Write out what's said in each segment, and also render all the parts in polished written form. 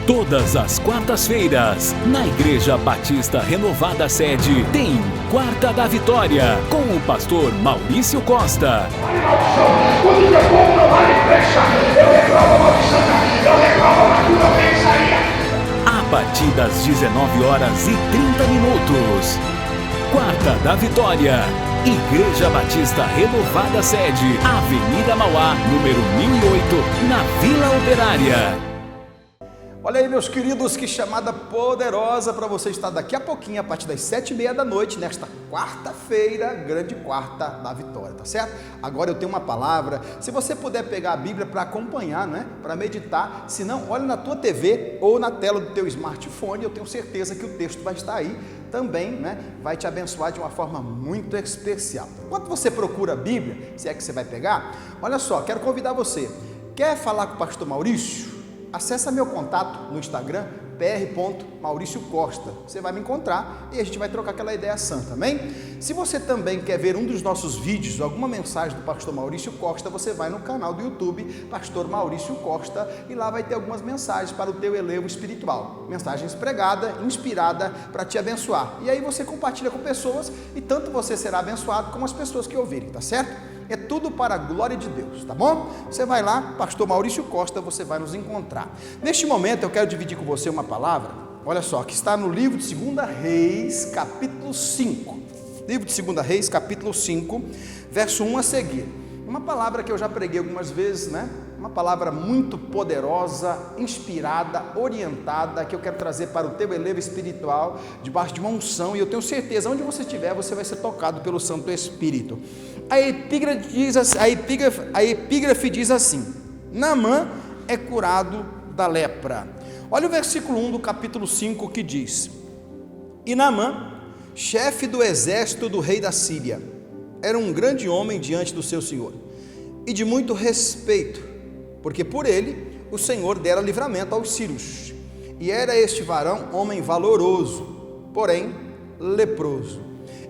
Todas as quartas-feiras, na Igreja Batista Renovada Sede, tem Quarta da Vitória, com o pastor Maurício Costa. Quando o meu povo não vai em brecha, eu reclamo a maldição, eu reclamo a cura, eu pensaria. A partir das 19h30. Quarta da Vitória, Igreja Batista Renovada Sede, Avenida Mauá, número 1008, na Vila Operária. Olha aí, meus queridos, que chamada poderosa para você estar daqui a pouquinho, a partir das 7h30, nesta quarta-feira, grande quarta da vitória, tá certo? Agora eu tenho uma palavra, se você puder pegar a Bíblia para acompanhar, né, para meditar, se não, olha na tua TV ou na tela do teu smartphone, eu tenho certeza que o texto vai estar aí também, né, vai te abençoar de uma forma muito especial. Enquanto você procura a Bíblia, se é que você vai pegar, olha só, quero convidar você, quer falar com o pastor Maurício? Acesse meu contato no Instagram, pr.mauriciocosta. Você vai me encontrar e a gente vai trocar aquela ideia santa, amém? Se você também quer ver um dos nossos vídeos, alguma mensagem do pastor Maurício Costa, você vai no canal do YouTube, Pastor Maurício Costa, e lá vai ter algumas mensagens para o teu elevo espiritual. Mensagens pregadas, inspirada para te abençoar. E aí você compartilha com pessoas e tanto você será abençoado como as pessoas que ouvirem, tá certo? É tudo para a glória de Deus, tá bom? Você vai lá, pastor Maurício Costa, você vai nos encontrar. Neste momento eu quero dividir com você uma palavra, olha só, que está no livro de 2 Reis, capítulo 5. Livro de 2 Reis, capítulo 5, verso 1 a seguir. Uma palavra que eu já preguei algumas vezes, né? Uma palavra muito poderosa, inspirada, orientada, que eu quero trazer para o teu elevo espiritual, debaixo de uma unção, e eu tenho certeza, onde você estiver, você vai ser tocado pelo Santo Espírito. A epígrafe diz assim: Naamã é curado da lepra. Olha o versículo 1 do capítulo 5 que diz: E Naamã, chefe do exército do rei da Síria, era um grande homem diante do seu senhor, e de muito respeito, porque por ele o Senhor dera livramento aos sírios. E era este varão homem valoroso, porém leproso.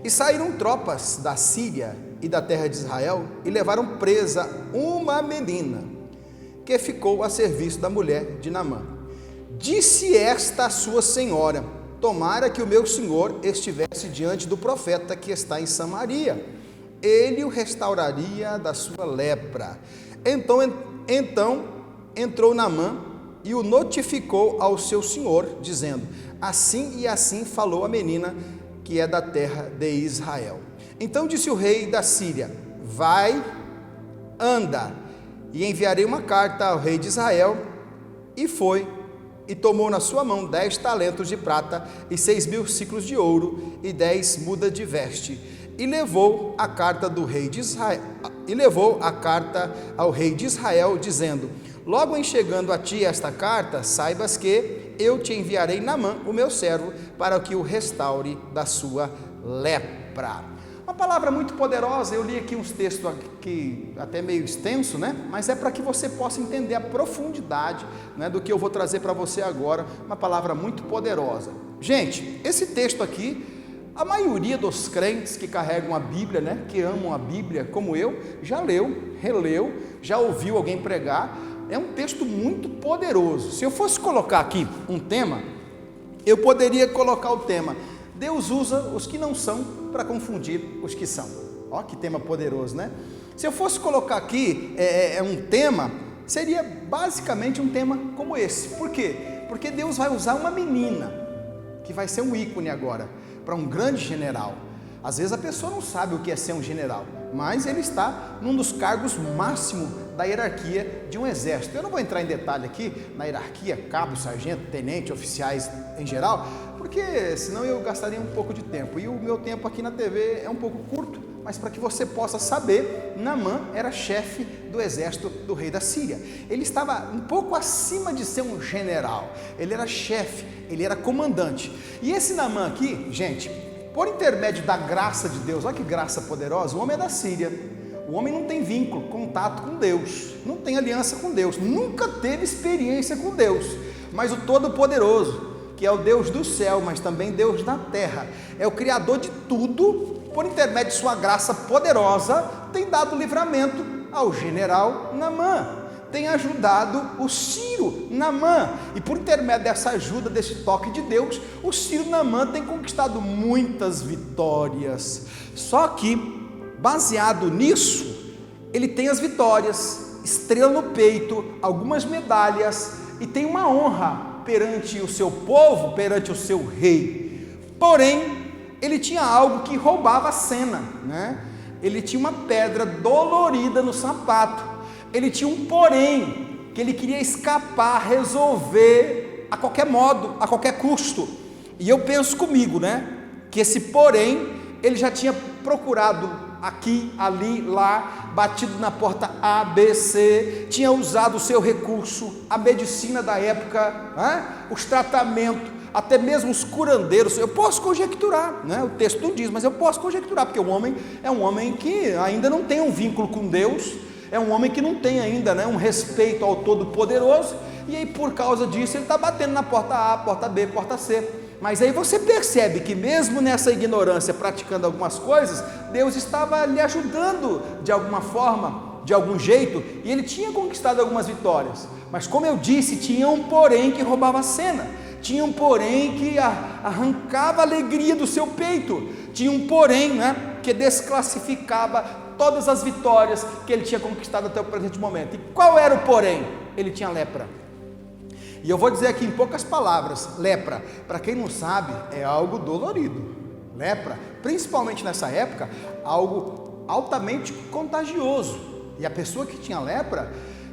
E saíram tropas da Síria e da terra de Israel, e levaram presa uma menina, que ficou a serviço da mulher de Naamã. Disse esta a sua senhora: tomara que o meu senhor estivesse diante do profeta que está em Samaria, ele o restauraria da sua lepra. Então entrou Naamã e o notificou ao seu senhor, dizendo: assim e assim falou a menina que é da terra de Israel. Então disse o rei da Síria: vai, anda, e enviarei uma carta ao rei de Israel. E foi, e tomou na sua mão 10 talentos de prata, e 6.000 siclos de ouro, e 10 mudas de veste, e levou a carta do rei de Israel, ao rei de Israel, dizendo: logo em chegando a ti esta carta, saibas que eu te enviarei Naamã, o meu servo, para que o restaure da sua lepra. Uma palavra muito poderosa. Eu li aqui uns textos aqui, até meio extenso, né? Mas é para que você possa entender a profundidade, né, do que eu vou trazer para você agora. Uma palavra muito poderosa. Gente, esse texto aqui, a maioria dos crentes que carregam a Bíblia, né, que amam a Bíblia, como eu, já leu, releu, já ouviu alguém pregar. É um texto muito poderoso. Se eu fosse colocar aqui um tema, eu poderia colocar o tema: Deus usa os que não são para confundir os que são. Ó, que tema poderoso, né? Se eu fosse colocar aqui um tema, seria basicamente um tema como esse. Por quê? Porque Deus vai usar uma menina, que vai ser um ícone agora, para um grande general. Às vezes a pessoa não sabe o que é ser um general, mas ele está num dos cargos máximos da hierarquia de um exército. Eu não vou entrar em detalhe aqui na hierarquia, cabo, sargento, tenente, oficiais em geral, porque senão eu gastaria um pouco de tempo, e o meu tempo aqui na TV é um pouco curto, mas para que você possa saber, Naamã era chefe do exército do rei da Síria. Ele estava um pouco acima de ser um general, ele era chefe, ele era comandante. E esse Naamã aqui, gente, por intermédio da graça de Deus, olha que graça poderosa, o homem é da Síria, o homem não tem vínculo, contato com Deus, não tem aliança com Deus, nunca teve experiência com Deus, mas o Todo-Poderoso, que é o Deus do céu, mas também Deus da terra, é o Criador de tudo, por intermédio de sua graça poderosa, tem dado livramento ao general Naamã. tem ajudado o Ciro Naamã, e por intermédio dessa ajuda, desse toque de Deus, o Ciro Naamã tem conquistado muitas vitórias. Só que, baseado nisso, ele tem as vitórias, estrela no peito, algumas medalhas, e tem uma honra perante o seu povo, perante o seu rei. Porém, ele tinha algo que roubava a cena, né? Ele tinha uma pedra dolorida no sapato. Ele tinha um porém, que ele queria escapar, resolver a qualquer modo, a qualquer custo. E eu penso comigo, né, que esse porém, ele já tinha procurado aqui, ali, lá, batido na porta A, B, C, tinha usado o seu recurso, a medicina da época, né, os tratamentos, até mesmo os curandeiros. Eu posso conjecturar, né, o texto não diz, mas eu posso conjecturar, porque o homem é um homem que ainda não tem um vínculo com Deus, é um homem que não tem ainda, né, um respeito ao Todo-Poderoso, e aí por causa disso ele está batendo na porta A, porta B, porta C. Mas aí você percebe que mesmo nessa ignorância, praticando algumas coisas, Deus estava lhe ajudando de alguma forma, de algum jeito, e ele tinha conquistado algumas vitórias. Mas como eu disse, tinha um porém que roubava a cena, tinha um porém que arrancava a alegria do seu peito, tinha um porém, né, que desclassificava todas as vitórias que ele tinha conquistado até o presente momento. E qual era o porém? Ele tinha lepra. E eu vou dizer aqui em poucas palavras, lepra, para quem não sabe, é algo dolorido. Lepra, principalmente nessa época, algo altamente contagioso. E a pessoa que tinha lepra,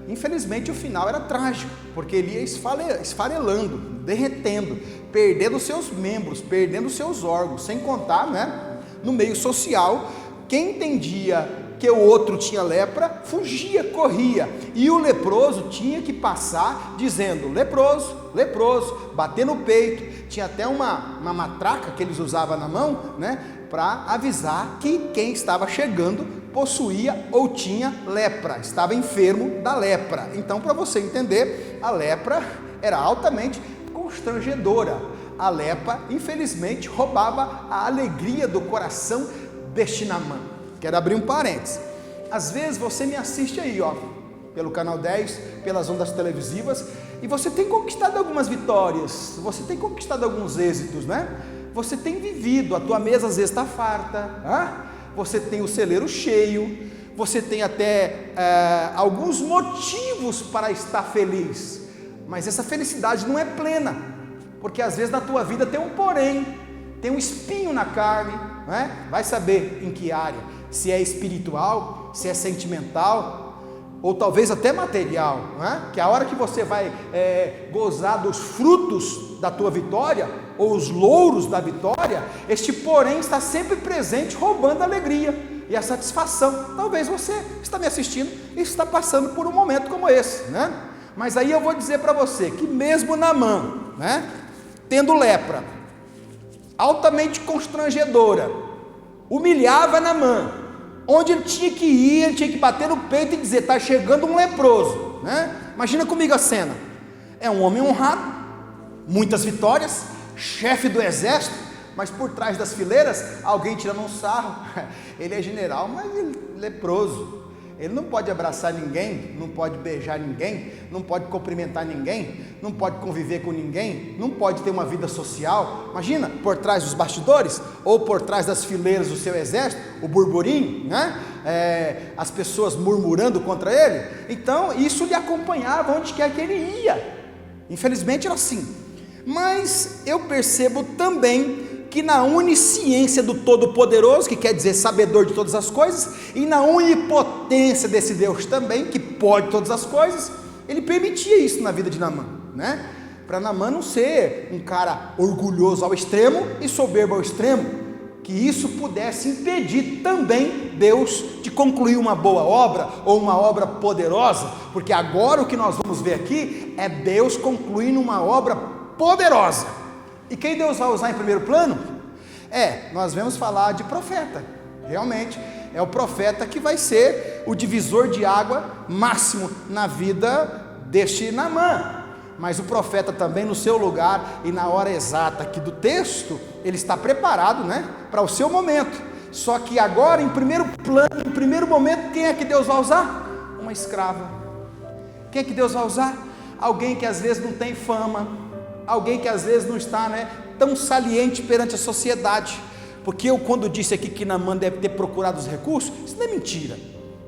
infelizmente o final era trágico, porque ele ia esfarelando, derretendo, perdendo seus membros, perdendo seus órgãos, sem contar, né, no meio social, quem entendia que o outro tinha lepra, fugia, corria, e o leproso tinha que passar dizendo, leproso, leproso, bater no peito. Tinha até uma matraca que eles usavam na mão, né, para avisar que quem estava chegando possuía ou tinha lepra, estava enfermo da lepra. Então, para você entender, a lepra era altamente constrangedora. A lepra, infelizmente, roubava a alegria do coração deste Naamã. Quero abrir um parênteses. Às vezes você me assiste aí, ó, pelo canal 10, pelas ondas televisivas, e você tem conquistado algumas vitórias, você tem conquistado alguns êxitos, né? Você tem vivido, a tua mesa às vezes está farta, você tem o celeiro cheio, você tem até alguns motivos para estar feliz, mas essa felicidade não é plena, porque às vezes na tua vida tem um porém, tem um espinho na carne, né? Vai saber em que área, se é espiritual, se é sentimental, ou talvez até material, né? Que a hora que você vai gozar dos frutos da tua vitória, ou os louros da vitória, este porém está sempre presente, roubando a alegria e a satisfação. Talvez você está me assistindo e está passando por um momento como esse, né? Mas aí eu vou dizer para você que mesmo Naamã, né, tendo lepra, altamente constrangedora, humilhava Naamã, onde ele tinha que ir, ele tinha que bater no peito e dizer, está chegando um leproso, né? Imagina comigo a cena, é um homem honrado, muitas vitórias, chefe do exército, mas por trás das fileiras, alguém tirando um sarro, ele é general, mas ele é leproso, ele não pode abraçar ninguém, não pode beijar ninguém, não pode cumprimentar ninguém, não pode conviver com ninguém, não pode ter uma vida social. Imagina, por trás dos bastidores, ou por trás das fileiras do seu exército, o burburinho, né? As pessoas murmurando contra ele. Então isso lhe acompanhava onde quer que ele ia, infelizmente era assim. Mas eu percebo também que na onisciência do Todo-Poderoso, que quer dizer sabedor de todas as coisas, e na onipotência desse Deus também, que pode todas as coisas, ele permitia isso na vida de Naamã, né? Para Naamã não ser um cara orgulhoso ao extremo e soberbo ao extremo, que isso pudesse impedir também Deus de concluir uma boa obra, ou uma obra poderosa, porque agora o que nós vamos ver aqui é Deus concluindo uma obra poderosa. E quem Deus vai usar em primeiro plano? Nós vamos falar de profeta. Realmente, é o profeta que vai ser o divisor de água máximo na vida deste Naamã. Mas o profeta também no seu lugar e na hora exata aqui do texto, ele está preparado, né, para o seu momento. Só que agora, em primeiro plano, em primeiro momento, quem é que Deus vai usar? Uma escrava. Quem é que Deus vai usar? Alguém que às vezes não tem fama, alguém que às vezes não está, tão saliente perante a sociedade. Porque eu, quando disse aqui que Naamã deve ter procurado os recursos, isso não é mentira,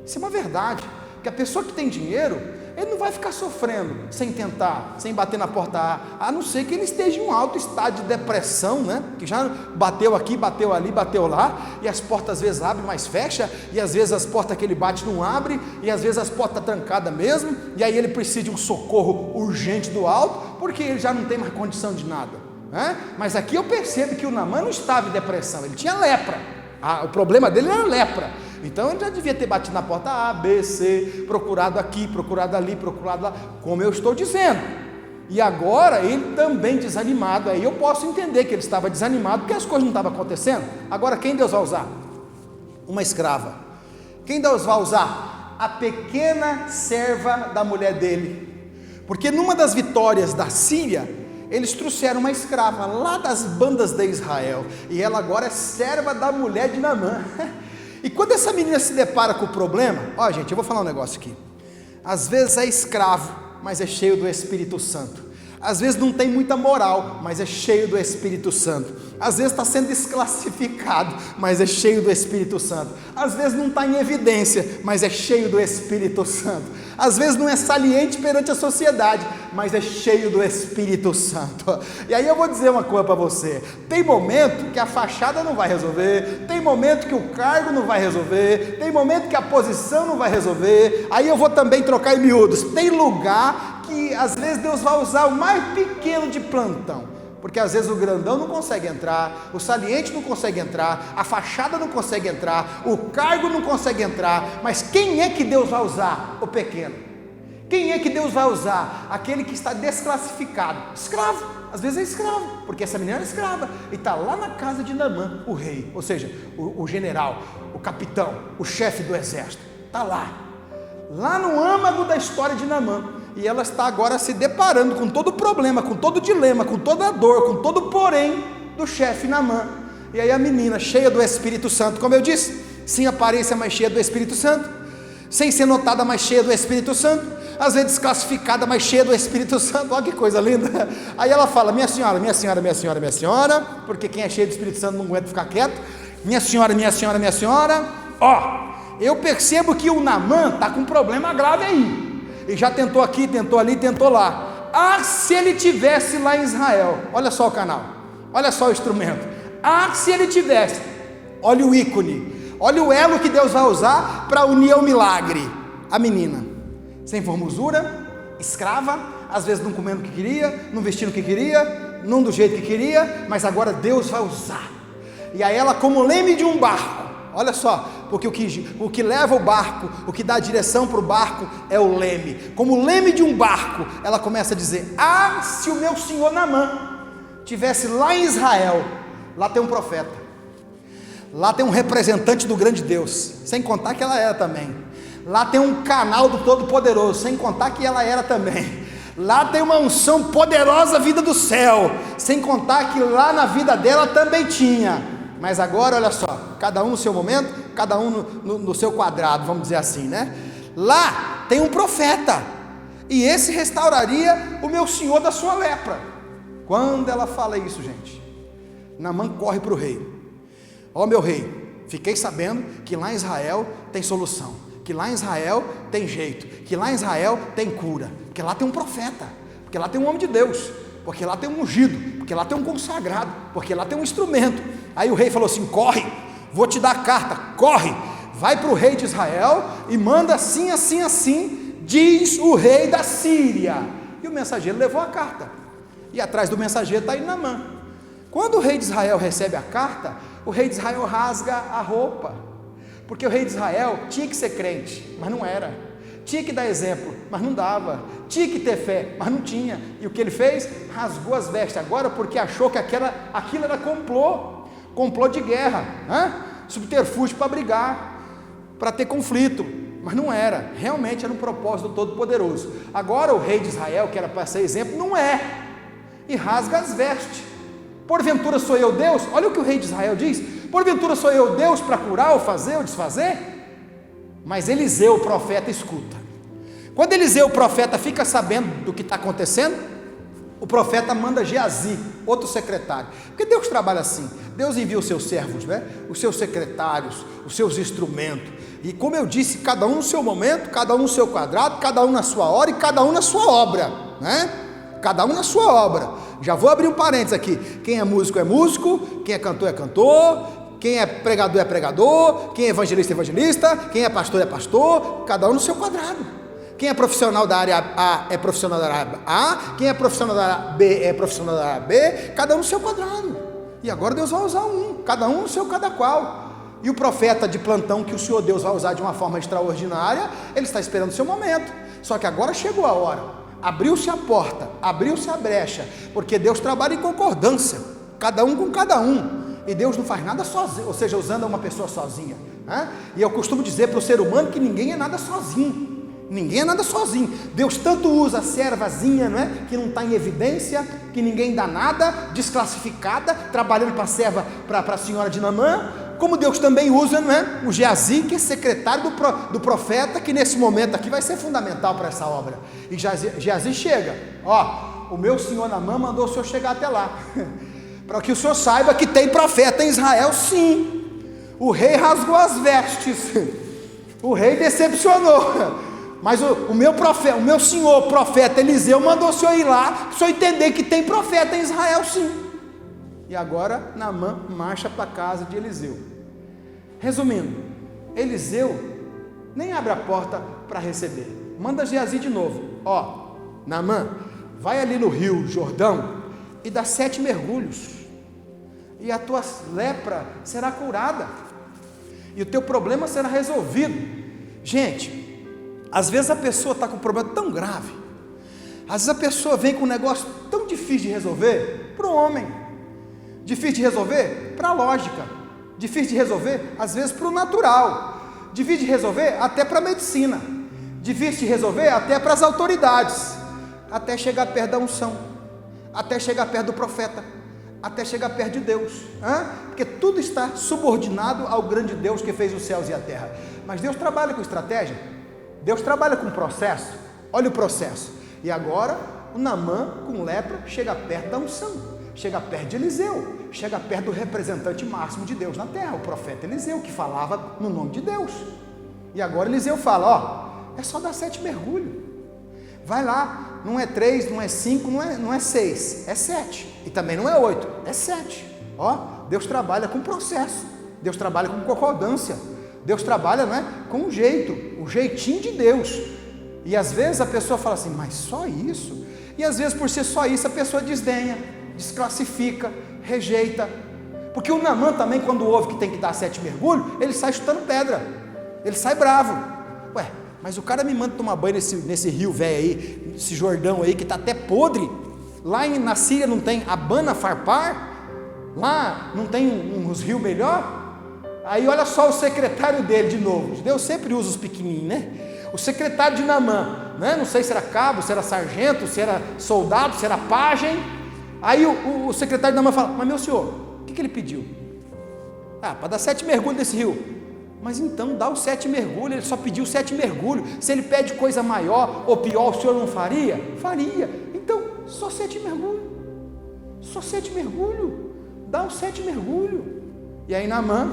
isso é uma verdade. Porque a pessoa que tem dinheiro, ele não vai ficar sofrendo sem tentar, sem bater na porta a não ser que ele esteja em um alto estado de depressão, que já bateu aqui, bateu ali, bateu lá, e as portas às vezes abrem, mas fecha, e às vezes as portas que ele bate não abrem, e às vezes as portas estão trancadas mesmo, e aí ele precisa de um socorro urgente do alto, porque ele já não tem mais condição de nada. Mas aqui eu percebo que o Naamã não estava em depressão, ele tinha lepra, o problema dele era lepra. Então ele já devia ter batido na porta A, B, C, procurado aqui, procurado ali, procurado lá, como eu estou dizendo. E agora ele também desanimado, aí eu posso entender que ele estava desanimado, porque as coisas não estavam acontecendo. Agora quem Deus vai usar? Uma escrava. Quem Deus vai usar? A pequena serva da mulher dele. Porque numa das vitórias da Síria, eles trouxeram uma escrava lá das bandas de Israel, e ela agora é serva da mulher de Naamã. E quando essa menina se depara com o problema, gente, eu vou falar um negócio aqui. Às vezes é escravo, mas é cheio do Espírito Santo. Às vezes não tem muita moral, mas é cheio do Espírito Santo. Às vezes está sendo desclassificado, mas é cheio do Espírito Santo. Às vezes não está em evidência, mas é cheio do Espírito Santo. Às vezes não é saliente perante a sociedade, mas é cheio do Espírito Santo. E aí eu vou dizer uma coisa para você: tem momento que a fachada não vai resolver, tem momento que o cargo não vai resolver, tem momento que a posição não vai resolver. Aí eu vou também trocar em miúdos. Tem lugar que às vezes Deus vai usar o mais pequeno de plantão, porque às vezes o grandão não consegue entrar, o saliente não consegue entrar, a fachada não consegue entrar, o cargo não consegue entrar. Mas quem é que Deus vai usar? O pequeno. Quem é que Deus vai usar? Aquele que está desclassificado, escravo. Às vezes é escravo, porque essa menina era escrava e está lá na casa de Naamã, o rei, ou seja, o general, o capitão, o chefe do exército, está lá no âmago da história de Naamã. E ela está agora se deparando com todo o problema, com todo o dilema, com toda a dor, com todo o porém do chefe Naamã. E aí a menina, cheia do Espírito Santo, como eu disse, sem aparência, mas cheia do Espírito Santo, sem ser notada, mas cheia do Espírito Santo, às vezes desclassificada, mas cheia do Espírito Santo. Olha que coisa linda. Aí ela fala: minha senhora, minha senhora, minha senhora, minha senhora, porque quem é cheio do Espírito Santo não aguenta ficar quieto. Minha senhora, minha senhora, minha senhora, eu percebo que o Naamã está com um problema grave aí, e já tentou aqui, tentou ali, tentou lá. Se ele tivesse lá em Israel, olha só o canal, olha só o instrumento. Se ele tivesse, olha o ícone, olha o elo que Deus vai usar para unir ao milagre. A menina, sem formosura, escrava, às vezes não comendo o que queria, não vestindo o que queria, não do jeito que queria, mas agora Deus vai usar. E aí ela, como leme de um barco, olha só, porque o que leva o barco, o que dá a direção para o barco é o leme. Como leme de um barco, ela começa a dizer: se o meu senhor Naamã tivesse lá em Israel, lá tem um profeta, lá tem um representante do grande Deus, sem contar que ela era também. Lá tem um canal do Todo-Poderoso, sem contar que ela era também. Lá tem uma unção poderosa vinda do céu, sem contar que lá na vida dela também tinha. Mas agora, olha só, cada um no seu momento, cada um no seu quadrado, vamos dizer assim, Lá tem um profeta, e esse restauraria o meu senhor da sua lepra. Quando ela fala isso, gente, Naamã corre para o rei: meu rei, fiquei sabendo que lá em Israel tem solução, que lá em Israel tem jeito, que lá em Israel tem cura, porque lá tem um profeta, porque lá tem um homem de Deus, porque lá tem um ungido, porque lá tem um consagrado, porque lá tem um instrumento. Aí o rei falou assim: corre, vou te dar a carta, corre, vai para o rei de Israel e manda assim, assim, assim, diz o rei da Síria. E o mensageiro levou a carta, e atrás do mensageiro está Naamã. Quando o rei de Israel recebe a carta, o rei de Israel rasga a roupa, porque o rei de Israel tinha que ser crente, mas não era, tinha que dar exemplo, mas não dava, tinha que ter fé, mas não tinha. E o que ele fez? Rasgou as vestes, agora porque achou que aquilo era complô de guerra, subterfúgio para brigar, para ter conflito, mas não era, realmente era um propósito do Todo-Poderoso. Agora o rei de Israel, que era para ser exemplo, não é, e rasga as vestes. Porventura sou eu Deus? Olha o que o rei de Israel diz: porventura sou eu Deus para curar ou fazer ou desfazer? Mas Eliseu, o profeta, escuta: Quando Eliseu, o profeta, fica sabendo do que está acontecendo, o profeta manda Geazi, outro secretário, porque Deus trabalha assim, Deus envia os seus servos, né? Os seus secretários, os seus instrumentos, e como eu disse, cada um no seu momento, cada um no seu quadrado, cada um na sua hora e cada um na sua obra, né? Cada um na sua obra. Já vou abrir um parênteses aqui, quem é músico, quem é cantor, quem é pregador, quem é evangelista, quem é pastor, cada um no seu quadrado. Quem é profissional da área A é profissional da área A, quem é profissional da área B é profissional da área B, cada um no seu quadrado. E agora Deus vai usar cada um no seu cada qual. E o profeta de plantão que o Senhor Deus vai usar de uma forma extraordinária, ele está esperando o seu momento. Só que agora chegou a hora, abriu-se a porta, abriu-se a brecha, porque Deus trabalha em concordância, cada um com cada um. E Deus não faz nada sozinho, ou seja, usando uma pessoa sozinha, né? E eu costumo dizer para o ser humano que ninguém é nada sozinho. Ninguém é nada sozinho. Deus tanto usa a servazinha, não é? Que não está em evidência, que ninguém dá nada, desclassificada, trabalhando para a serva, para a senhora de Naamã, como Deus também usa, não é? O Geazi, que é secretário do profeta, que nesse momento aqui vai ser fundamental para essa obra. E Geazi chega, o meu senhor Naamã mandou o senhor chegar até lá, para que o senhor saiba que tem profeta em Israel, sim. O rei rasgou as vestes, o rei decepcionou. Mas o meu senhor profeta Eliseu mandou o senhor ir lá, para o senhor entender que tem profeta em Israel, sim. E agora Naamã marcha para a casa de Eliseu. Resumindo, Eliseu nem abre a porta para receber, manda Geazi de novo, Naamã, vai ali no rio Jordão e dá 7 mergulhos, e a tua lepra será curada, e o teu problema será resolvido. Gente, às vezes a pessoa está com um problema tão grave, às vezes a pessoa vem com um negócio tão difícil de resolver para o homem, difícil de resolver para a lógica, difícil de resolver às vezes para o natural, difícil de resolver até para a medicina, difícil de resolver até para as autoridades, até chegar perto da unção, até chegar perto do profeta, até chegar perto de Deus, porque tudo está subordinado ao grande Deus que fez os céus e a terra. Mas Deus trabalha com estratégia, Deus trabalha com processo. Olha o processo. E agora o Naamã com lepra chega perto da unção, chega perto de Eliseu, chega perto do representante máximo de Deus na terra, o profeta Eliseu, que falava no nome de Deus. E agora Eliseu fala, é só dar 7 mergulhos, vai lá, não é 3, não é 5, não é 6, é 7, e também não é 8, é 7. Deus trabalha com processo, Deus trabalha com concordância, Deus trabalha, não é, com um jeito, o jeitinho de Deus. E às vezes a pessoa fala assim, mas só isso? E às vezes por ser só isso a pessoa desdenha, desclassifica, rejeita. Porque o Naamã também, quando ouve que tem que dar 7 mergulhos, ele sai chutando pedra, ele sai bravo. Mas o cara me manda tomar banho nesse rio velho aí, nesse Jordão aí que está até podre. Lá na Síria não tem Abana, Farpar, lá não tem uns rios melhor. Aí olha só o secretário dele de novo. Deus sempre usa os pequenininhos, né? O secretário de Naamã, né? Não sei se era cabo, se era sargento, se era soldado, se era pajem. Aí o secretário de Naamã fala, mas meu senhor, o que ele pediu? Para dar 7 mergulhos nesse rio. Mas então dá os 7 mergulhos, ele só pediu 7 mergulhos. Se ele pede coisa maior ou pior, o senhor não faria? Faria. Então, só 7 mergulhos. Só 7 mergulhos. Dá os 7 mergulhos. E aí Naamã,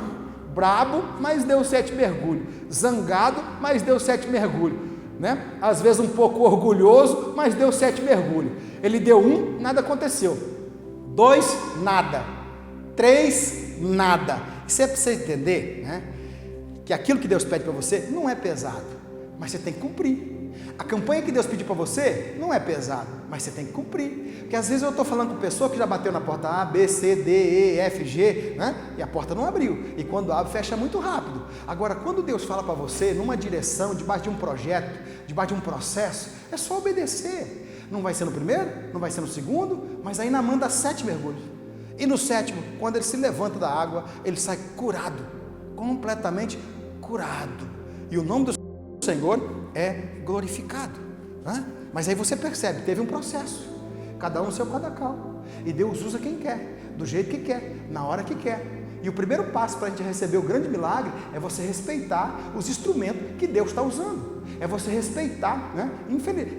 brabo, mas deu 7 mergulhos, zangado, mas deu 7 mergulhos, né? Às vezes um pouco orgulhoso, mas deu 7 mergulhos. Ele deu 1, nada aconteceu. 2, nada. 3, nada. Isso é para você entender, né? Que aquilo que Deus pede para você não é pesado, mas você tem que cumprir. A campanha que Deus pediu para você não é pesada, mas você tem que cumprir. Porque às vezes eu estou falando com pessoa que já bateu na porta A, B, C, D, E, F, G, né? E a porta não abriu, e quando abre, fecha muito rápido. Agora, quando Deus fala para você, numa direção, debaixo de um projeto, debaixo de um processo, é só obedecer. Não vai ser no primeiro, não vai ser no segundo, mas aí Naamã dá 7 mergulhos. E no 7º, quando ele se levanta da água, ele sai curado, completamente curado. E o nome do Senhor é glorificado, né? Mas aí você percebe, teve um processo, cada um seu cada qual, e Deus usa quem quer, do jeito que quer, na hora que quer. E o primeiro passo para a gente receber o grande milagre é você respeitar os instrumentos que Deus está usando. É você respeitar, né?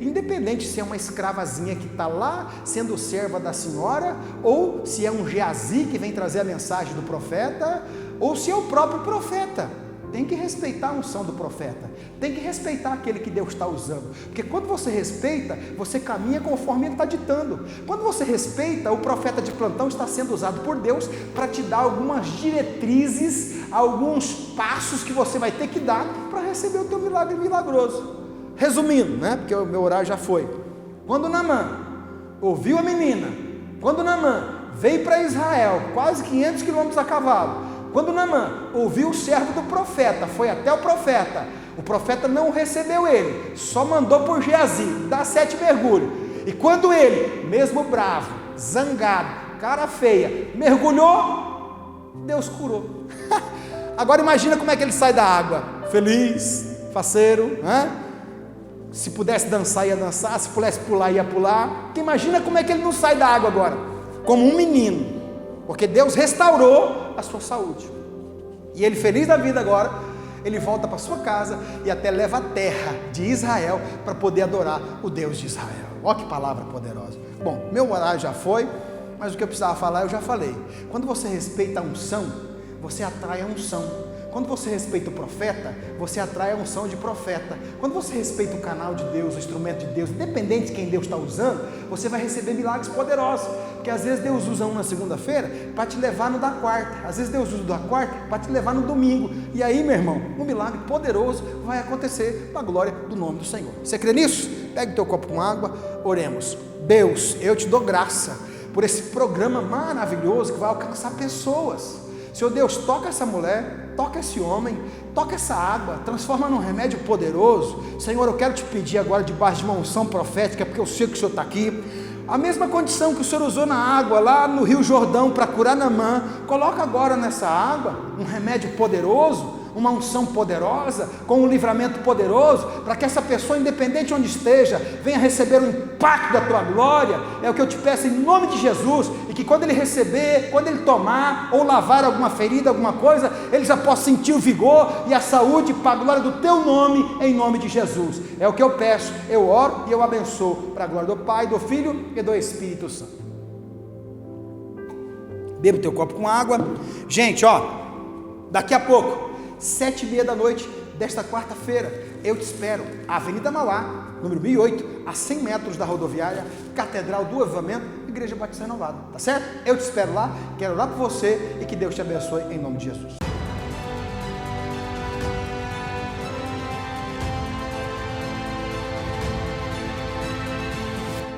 Independente se é uma escravazinha que está lá sendo serva da senhora, ou se é um Geazi que vem trazer a mensagem do profeta, ou se é o próprio profeta. Tem que respeitar a unção do profeta, tem que respeitar aquele que Deus está usando, porque quando você respeita, você caminha conforme ele está ditando. Quando você respeita, o profeta de plantão está sendo usado por Deus para te dar algumas diretrizes, alguns passos que você vai ter que dar para receber o teu milagre milagroso. Resumindo, né? Porque o meu horário já foi. Quando Naamã ouviu a menina, quando Naamã veio para Israel, quase 500 quilômetros a cavalo, quando Naamã ouviu o servo do profeta, foi até o profeta não recebeu ele, só mandou por Geazi, dá 7 mergulhos. E quando ele, mesmo bravo, zangado, cara feia, mergulhou, Deus curou. Agora imagina como é que ele sai da água, feliz, faceiro, né? Se pudesse dançar, ia dançar, se pudesse pular, ia pular. Porque imagina como é que ele não sai da água agora, como um menino, porque Deus restaurou a sua saúde. E ele, feliz da vida agora, ele volta para sua casa e até leva a terra de Israel para poder adorar o Deus de Israel. Olha que palavra poderosa. Bom, meu horário já foi, mas o que eu precisava falar eu já falei. Quando você respeita a unção, você atrai a unção. Quando você respeita o profeta, você atrai a unção de profeta. Quando você respeita o canal de Deus, o instrumento de Deus, independente de quem Deus está usando, você vai receber milagres poderosos. Porque às vezes Deus usa um na segunda-feira para te levar no da quarta. Às vezes Deus usa o da quarta para te levar no domingo. E aí, meu irmão, um milagre poderoso vai acontecer para a glória do nome do Senhor. Você crê nisso? Pegue o teu copo com água, oremos. Deus, eu te dou graça por esse programa maravilhoso que vai alcançar pessoas. Senhor Deus, toca essa mulher, toca esse homem, toca essa água, transforma num remédio poderoso. Senhor, eu quero te pedir agora, debaixo de uma unção profética, porque eu sei que o Senhor está aqui, a mesma condição que o Senhor usou na água, lá no Rio Jordão, para curar Naamã, coloca agora nessa água um remédio poderoso, uma unção poderosa, com um livramento poderoso, para que essa pessoa, independente de onde esteja, venha receber o impacto da tua glória. É o que eu te peço em nome de Jesus, e que quando ele receber, quando ele tomar, ou lavar alguma ferida, alguma coisa, ele já possa sentir o vigor e a saúde para a glória do teu nome, em nome de Jesus. É o que eu peço, eu oro e eu abençoo, para a glória do Pai, do Filho e do Espírito Santo. Beba o teu copo com água. Gente, ó, daqui a pouco, 7h30 da noite desta quarta-feira, eu te espero, Avenida Mauá, número 1008, a 100 metros da rodoviária, Catedral do Avivamento, Igreja Batista Renovada, tá certo? Eu te espero lá, quero orar por você e que Deus te abençoe em nome de Jesus.